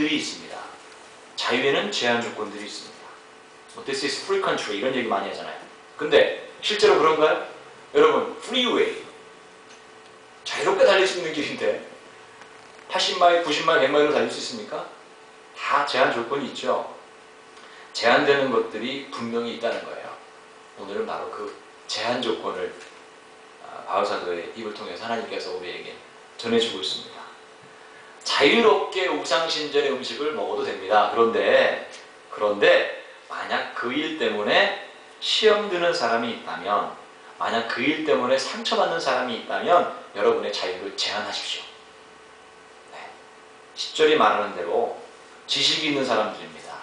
조건들이 있습니다. 자유에는 제한 조건들이 있습니다. This is free country 이런 얘기 많이 하잖아요. 근데 실제로 그런가요? 여러분, freeway 자유롭게 달릴 수 있는 길인데 80마일, 90마일, 100마일로 달릴 수 있습니까? 다 제한 조건이 있죠. 제한되는 것들이 분명히 있다는 거예요. 오늘은 바로 그 제한 조건을 바울사도의 입을 통해서 하나님께서 우리에게 전해주고 있습니다. 자유롭게 우상신전의 음식을 먹어도 됩니다. 그런데 만약 그 일 때문에 시험 드는 사람이 있다면, 만약 그 일 때문에 상처받는 사람이 있다면 여러분의 자유를 제한하십시오. 네. 10절이 말하는 대로 지식이 있는 사람들입니다.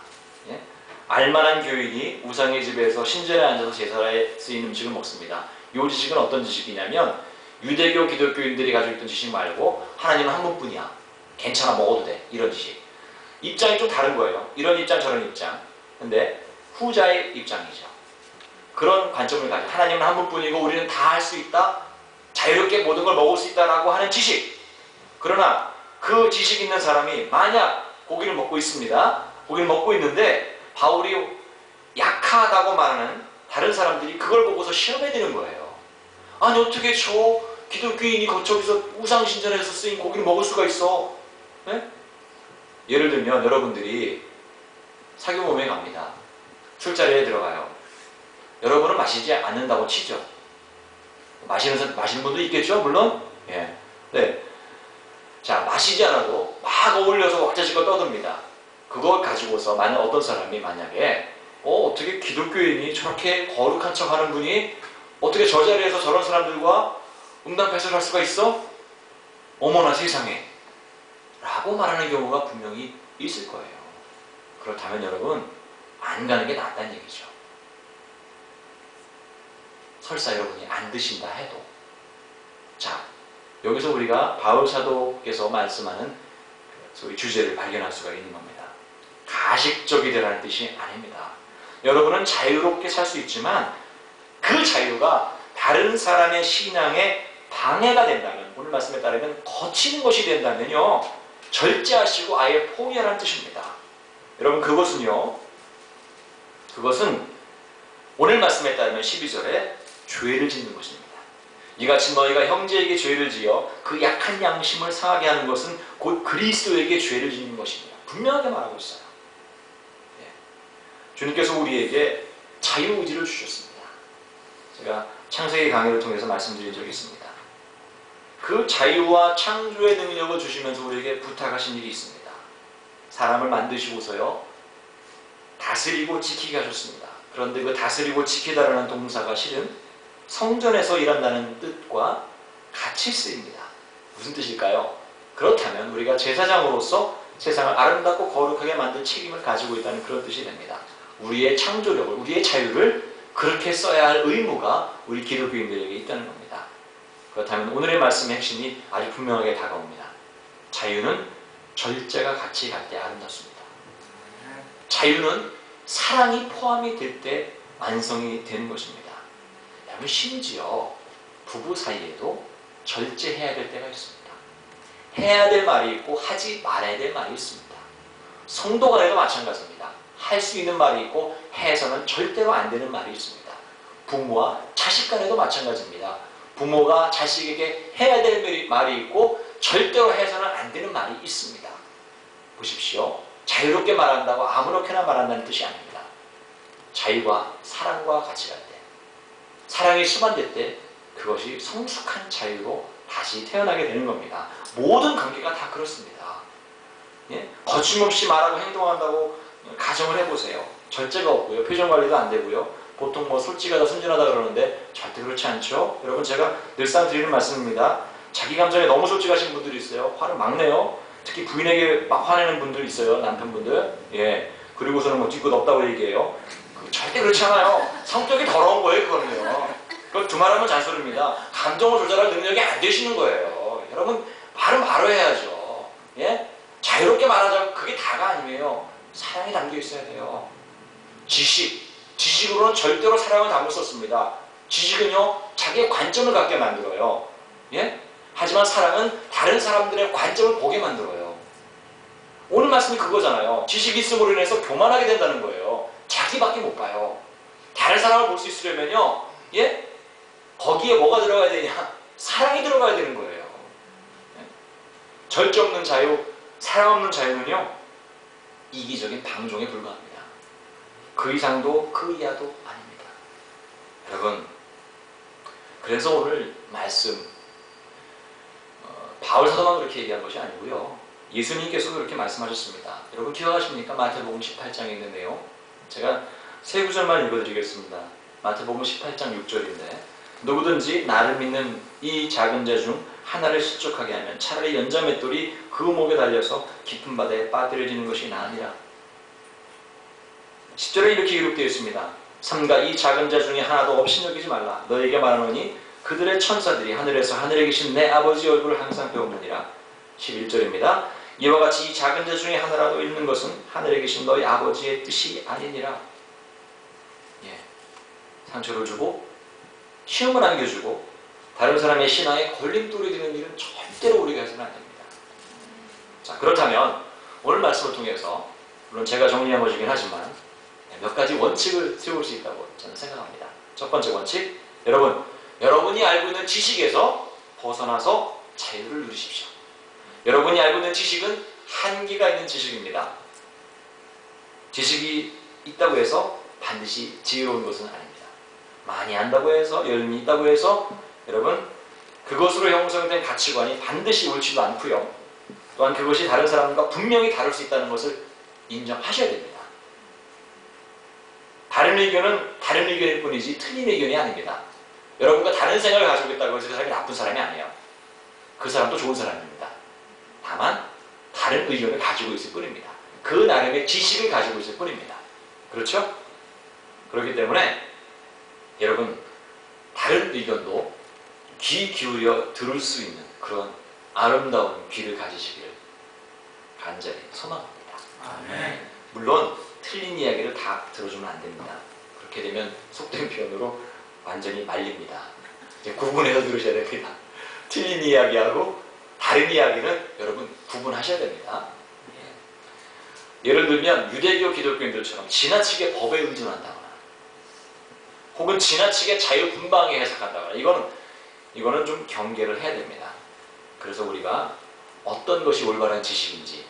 예? 알만한 교인이 우상의 집에서 신전에 앉아서 제사에 쓰인 음식을 먹습니다. 이 지식은 어떤 지식이냐면 유대교 기독교인들이 가지고 있던 지식 말고 하나님은 한 분뿐이야. 괜찮아, 먹어도 돼. 이런 지식. 입장이 좀 다른 거예요. 이런 입장 저런 입장. 근데 후자의 입장이죠. 그런 관점을 가지고 하나님은 한 분뿐이고 우리는 다 할 수 있다. 자유롭게 모든 걸 먹을 수 있다라고 하는 지식. 그러나 그 지식 있는 사람이 만약 고기를 먹고 있습니다. 고기를 먹고 있는데 바울이 약하다고 말하는 다른 사람들이 그걸 보고서 시험에 드는 거예요. 아니 어떻게 저 기독교인이 저기서 우상신전에서 쓰인 고기를 먹을 수가 있어? 네? 예를 들면 여러분들이 사교모임에 갑니다. 술자리에 들어가요. 여러분은 마시지 않는다고 치죠. 마시는 분도 있겠죠, 물론. 예. 네. 자, 마시지 않아도 막 어울려서 왁자지껄 떠듭니다. 그걸 가지고서 만약 어떤 사람이 만약에 어떻게 기독교인이 저렇게 거룩한 척하는 분이 어떻게 저 자리에서 저런 사람들과 음담패설할 수가 있어? 어머나 세상에 라고 말하는 경우가 분명히 있을 거예요. 그렇다면 여러분 안 가는 게 낫다는 얘기죠. 설사 여러분이 안 드신다 해도. 자, 여기서 우리가 바울 사도께서 말씀하는 소위 주제를 발견할 수가 있는 겁니다. 가식적이 되라는 뜻이 아닙니다. 여러분은 자유롭게 살 수 있지만 그 자유가 다른 사람의 신앙에 방해가 된다면, 오늘 말씀에 따르면 거치는 것이 된다면요, 절제하시고 아예 포기하라는 뜻입니다. 여러분 그것은 오늘 말씀에 따르면 12절에 죄를 짓는 것입니다. 이같이 너희가 형제에게 죄를 지어 그 약한 양심을 상하게 하는 것은 곧 그리스도에게 죄를 짓는 것입니다. 분명하게 말하고 있어요. 예. 주님께서 우리에게 자유의지를 주셨습니다. 제가 창세기 강의를 통해서 말씀드린 적이 있습니다. 그 자유와 창조의 능력을 주시면서 우리에게 부탁하신 일이 있습니다. 사람을 만드시고서요, 다스리고 지키게 하셨습니다. 그런데 그 다스리고 지키다라는 동사가 실은 성전에서 일한다는 뜻과 같이 쓰입니다. 무슨 뜻일까요? 그렇다면 우리가 제사장으로서 세상을 아름답고 거룩하게 만든 책임을 가지고 있다는 그런 뜻이 됩니다. 우리의 창조력을, 우리의 자유를 그렇게 써야 할 의무가 우리 기독교인들에게 있다는 겁니다. 그렇다면 오늘의 말씀의 핵심이 아주 분명하게 다가옵니다. 자유는 절제가 같이 갈 때 아름답습니다. 자유는 사랑이 포함이 될 때 완성이 되는 것입니다. 여러분 심지어 부부 사이에도 절제해야 될 때가 있습니다. 해야 될 말이 있고 하지 말아야 될 말이 있습니다. 성도 간에도 마찬가지입니다. 할 수 있는 말이 있고 해서는 절대로 안 되는 말이 있습니다. 부모와 자식 간에도 마찬가지입니다. 부모가 자식에게 해야 될 말이 있고 절대로 해서는 안 되는 말이 있습니다. 보십시오. 자유롭게 말한다고 아무렇게나 말한다는 뜻이 아닙니다. 자유가 사랑과 같이 갈 때, 사랑이 수반될 때 그것이 성숙한 자유로 다시 태어나게 되는 겁니다. 모든 관계가 다 그렇습니다. 예? 거침없이 말하고 행동한다고 가정을 해보세요. 절제가 없고요. 표정관리도 안 되고요. 보통 솔직하다 순진하다 그러는데 절대 그렇지 않죠. 여러분 제가 늘상 드리는 말씀입니다. 자기 감정에 너무 솔직하신 분들이 있어요. 화를 막 내요. 특히 부인에게 막 화내는 분들 있어요. 남편분들. 예. 그리고서는 뒤끝 없다고 얘기해요. 절대 그렇지 않아요. 성격이 더러운 거예요. 그거는요. 그건 두말하면 잔소리입니다. 감정을 조절할 능력이 안 되시는 거예요. 여러분 말은 바로 해야죠. 예? 자유롭게 말하자고 그게 다가 아니에요. 사랑이 담겨 있어야 돼요. 지식으로는 절대로 사랑을 담을 수 없습니다. 지식은요 자기의 관점을 갖게 만들어요. 예? 하지만 사랑은 다른 사람들의 관점을 보게 만들어요. 오늘 말씀이 그거잖아요. 지식이 있음으로 인해서 교만하게 된다는 거예요. 자기밖에 못 봐요. 다른 사람을 볼 수 있으려면요, 예? 거기에 뭐가 들어가야 되냐? 사랑이 들어가야 되는 거예요. 예? 절제 없는 자유, 사랑 없는 자유는요, 이기적인 방종에 불과합니다. 그 이상도 그 이하도 아닙니다. 여러분, 그래서 오늘 말씀, 바울 사도만 그렇게 얘기한 것이 아니고요, 예수님께서도 그렇게 말씀하셨습니다. 여러분 기억하십니까? 마태복음 18장에 있는 내용, 제가 세 구절만 읽어드리겠습니다. 마태복음 18장 6절인데, 누구든지 나를 믿는 이 작은 자 중 하나를 실족하게 하면 차라리 연자 맷돌이 그 목에 달려서 깊은 바다에 빠뜨려지는 것이 나으니라. 10절에 이렇게 기록되어 있습니다. 삼가 이 작은 자 중에 하나도 없이 여기지 말라. 너에게 말하노니 그들의 천사들이 하늘에서 하늘에 계신 내 아버지 얼굴을 항상 배우느니라. 11절입니다. 이와 같이 이 작은 자 중에 하나라도 있는 것은 하늘에 계신 너희 아버지의 뜻이 아니니라. 예. 상처를 주고 시험을 안겨주고 다른 사람의 신앙에 걸림돌이 되는 일은 절대로 우리가 해서는 안 됩니다. 자, 그렇다면 오늘 말씀을 통해서, 물론 제가 정리한 것이긴 하지만 몇 가지 원칙을 세울 수 있다고 저는 생각합니다. 첫 번째 원칙, 여러분이 알고 있는 지식에서 벗어나서 자유를 누리십시오. 여러분이 알고 있는 지식은 한계가 있는 지식입니다. 지식이 있다고 해서 반드시 지혜로운 것은 아닙니다. 많이 안다고 해서, 열심히 있다고 해서 여러분 그것으로 형성된 가치관이 반드시 옳지도 않고요. 또한 그것이 다른 사람과 분명히 다를 수 있다는 것을 인정하셔야 됩니다. 다른 의견은 다른 의견일 뿐이지 틀린 의견이 아닙니다. 여러분과 다른 생각을 가지고 있다고 해서 그 사람이 나쁜 사람이 아니에요. 그 사람도 좋은 사람입니다. 다만 다른 의견을 가지고 있을 뿐입니다. 그 나름의 지식을 가지고 있을 뿐입니다. 그렇죠? 그렇기 때문에 여러분 다른 의견도 귀 기울여 들을 수 있는 그런 아름다운 귀를 가지시기를 간절히 소망합니다. 아멘. 물론 틀린 이야기를 다 들어주면 안 됩니다. 그렇게 되면 속된 표현으로 완전히 말립니다. 이제 구분해서 들으셔야 됩니다. 틀린 이야기하고 다른 이야기는 여러분 구분하셔야 됩니다. 예를 들면 유대교 기독교인들처럼 지나치게 법에 의존한다거나 혹은 지나치게 자유분방하게 해석한다거나 이거는 좀 경계를 해야 됩니다. 그래서 우리가 어떤 것이 올바른 지식인지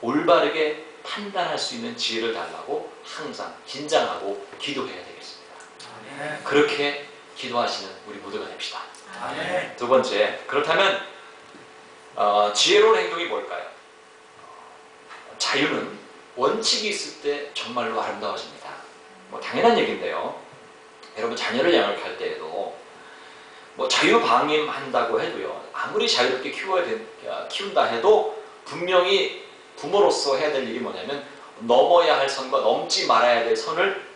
올바르게 판단할 수 있는 지혜를 달라고 항상 긴장하고 기도해야 되겠습니다. 아멘. 그렇게 기도하시는 우리 모두가 됩시다. 아멘. 두 번째, 그렇다면 지혜로운 행동이 뭘까요? 자유는 원칙이 있을 때 정말로 아름다워집니다. 뭐 당연한 얘기인데요. 여러분 자녀를 양육할 때에도 뭐 자유방임한다고 해도요, 아무리 자유롭게 키운다 해도 분명히 부모로서 해야 될 일이 뭐냐면 넘어야 할 선과 넘지 말아야 될 선을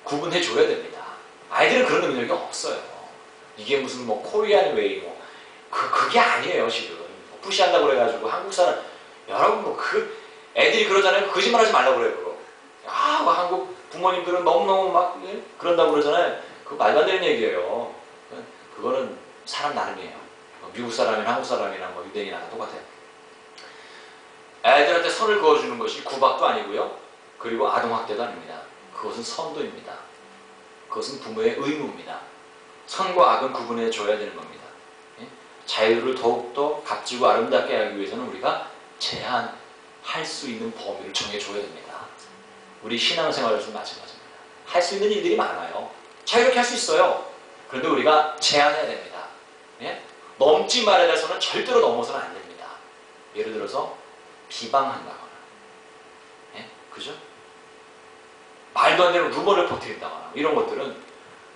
구분해 줘야 됩니다. 아이들은 그런 능력이 없어요. 이게 무슨 뭐 코리안 웨이 그게 아니에요. 실은 푸시한다고 그래가지고 한국 사람 여러분 애들이 그러잖아요. 거짓말하지 말라고 그래요. 그거. 한국 부모님들은 너무너무 막 그런다고 그러잖아요. 그거 말도 안 되는 얘기예요. 그거는 사람 나름이에요. 미국 사람이나 한국 사람이나 뭐 유대인이나 똑같아요. 애들한테 선을 그어주는 것이 구박도 아니고요. 그리고 아동학대도 아닙니다. 그것은 선도입니다. 그것은 부모의 의무입니다. 선과 악은 구분해 줘야 되는 겁니다. 자유를 더욱더 값지고 아름답게 하기 위해서는 우리가 제한할 수 있는 범위를 정해줘야 됩니다. 우리 신앙생활에서 마찬가지입니다. 할 수 있는 일들이 많아요. 자유롭게 할 수 있어요. 그런데 우리가 제한해야 됩니다. 넘지 말아야 될 선은 절대로 넘어서는 안 됩니다. 예를 들어서 비방한다거나, 그죠? 말도 안 되는 루머를 퍼뜨린다거나 이런 것들은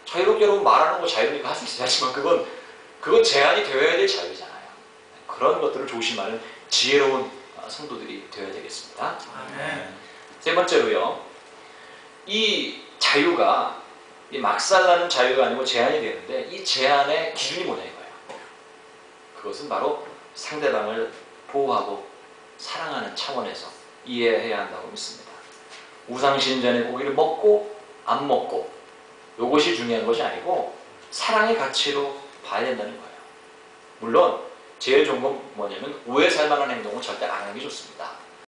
자유롭게 여러분 말하는 거 자유니까 할 수 있어요. 하지만 그건 제한이 되어야 될 자유잖아요. 그런 것들을 조심하는 지혜로운 성도들이 되어야 되겠습니다. 아멘. 세 번째로요, 이 자유가 막살나는 자유가 아니고 제한이 되는데 이 제한의 기준이 뭐냐 이거예요. 그것은 바로 상대방을 보호하고 사랑하는 차원에서 이해해야 한다고 믿습니다. 우상신전의 고기를 먹고 안 먹고 이것이 중요한 것이 아니고 사랑의 가치로 봐야 된다는 거예요. 물론 제일 좋은 건 뭐냐면 오해 살 만한 행동은 절대 안 하는 게 좋습니다.